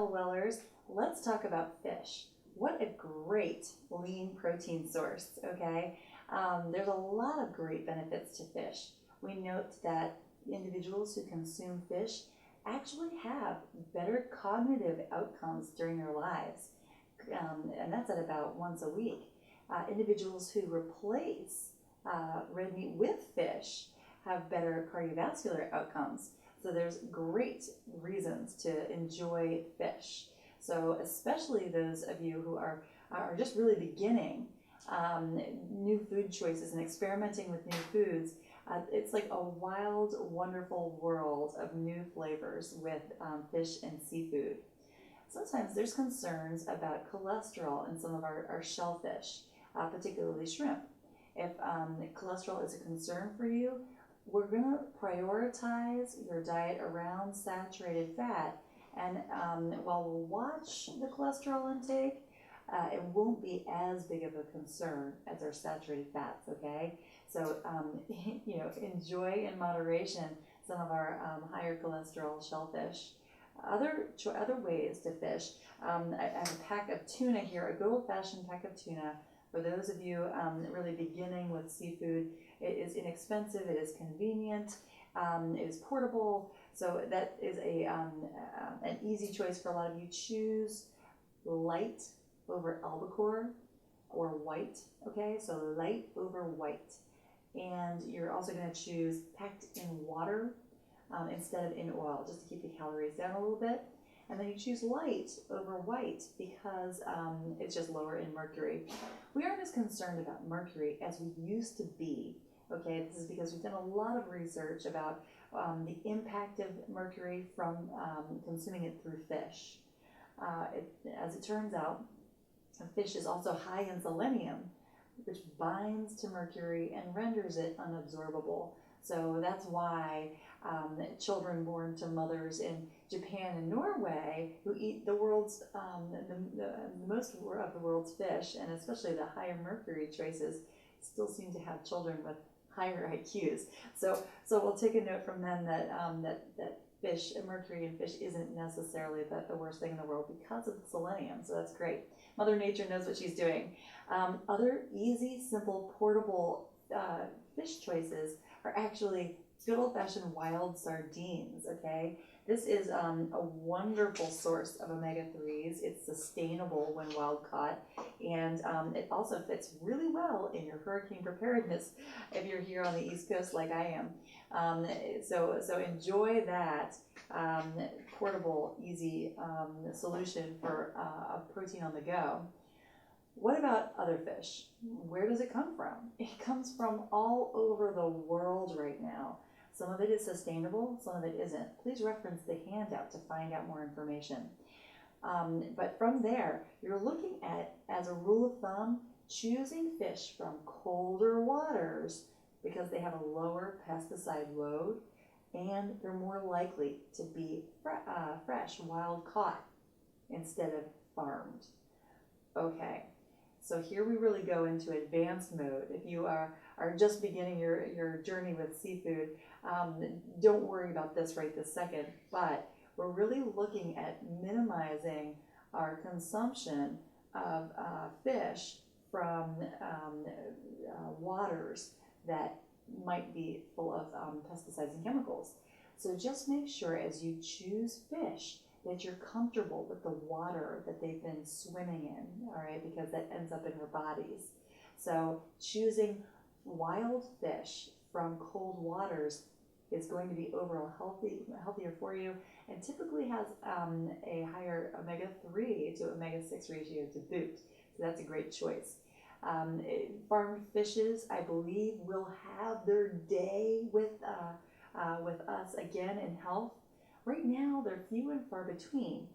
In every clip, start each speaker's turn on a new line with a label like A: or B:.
A: Wellers. Let's talk about fish. What a great lean protein source, okay? There's a lot of great benefits to fish. We note that individuals who consume fish actually have better cognitive outcomes during their lives, and that's at about once a week. Individuals who replace red meat with fish have better cardiovascular outcomes. So there's great reasons to enjoy fish. So especially those of you who are just really beginning new food choices and experimenting with new foods, it's like a wild, wonderful world of new flavors with fish and seafood. Sometimes there's concerns about cholesterol in some of our shellfish, particularly shrimp. If cholesterol is a concern for you, we're going to prioritize your diet around saturated fat. And while we'll watch the cholesterol intake, it won't be as big of a concern as our saturated fats, okay? So, enjoy in moderation some of our higher cholesterol shellfish. Other ways to fish, I have a pack of tuna here, a good old-fashioned pack of tuna. For those of you really beginning with seafood, it is inexpensive, it is convenient, it is portable, so that is an easy choice for a lot of you. Choose light over albacore or white, okay? So light over white. And you're also going to choose packed in water instead of in oil, just to keep the calories down a little bit. And then you choose light over white because it's just lower in mercury. We aren't as concerned about mercury as we used to be. Okay, this is because we've done a lot of research about the impact of mercury from consuming it through fish. As it turns out, fish is also high in selenium, which binds to mercury and renders it unabsorbable. So that's why children born to mothers in Japan and Norway who eat the world's the most of the world's fish, and especially the higher mercury traces, still seem to have children with higher IQs. So we'll take a note from them that fish, mercury in fish isn't necessarily the worst thing in the world because of the selenium. So that's great. Mother Nature knows what she's doing. Other easy, simple, portable fish choices are actually good old-fashioned wild sardines, okay? This is a wonderful source of omega-3s. It's sustainable when wild caught, and it also fits really well in your hurricane preparedness if you're here on the East Coast like I am. So enjoy that portable, easy solution for a protein on the go. What about other fish? Where does it come from? It comes from all over the world right now. Some of it is sustainable, some of it isn't. Please reference the handout to find out more information. But from there, you're looking at, as a rule of thumb, choosing fish from colder waters because they have a lower pesticide load and they're more likely to be fresh, wild caught, instead of farmed. Okay. So here we really go into advanced mode. If you are just beginning your journey with seafood, don't worry about this right this second, but we're really looking at minimizing our consumption of fish from waters that might be full of pesticides and chemicals. So just make sure as you choose fish that you're comfortable with the water that they've been swimming in, all right, because that ends up in our bodies. So choosing wild fish from cold waters is going to be overall healthier for you, and typically has a higher omega-3 to omega-6 ratio to boot. So that's a great choice. Farmed fishes, I believe, will have their day with us again in health. Right now, they're few and far between.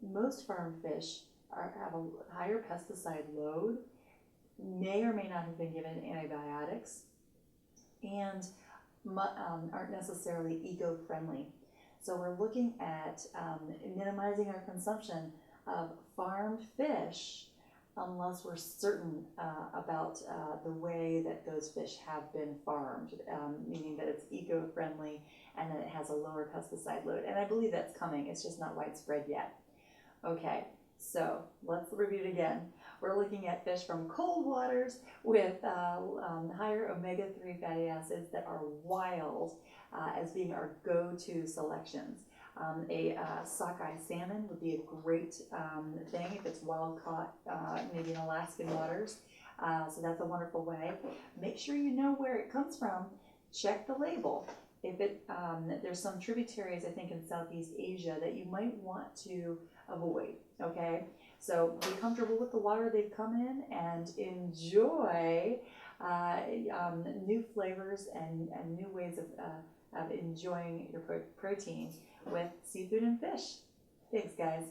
A: Most farmed fish have a higher pesticide load, may or may not have been given antibiotics, and aren't necessarily eco-friendly. So we're looking at minimizing our consumption of farmed fish unless we're certain about the way that those fish have been farmed, meaning that it's eco-friendly and that it has a lower pesticide load. And I believe that's coming, it's just not widespread yet. Okay, so let's review it again. We're looking at fish from cold waters with higher omega-3 fatty acids that are wild as being our go-to selections. A sockeye salmon would be a great thing if it's wild caught, maybe in Alaskan waters. So that's a wonderful way. Make sure you know where it comes from. Check the label. If there's some tributaries, I think, in Southeast Asia that you might want to avoid, okay? So be comfortable with the water they've come in and enjoy new flavors and new ways of enjoying your protein with seafood and fish. Thanks, guys.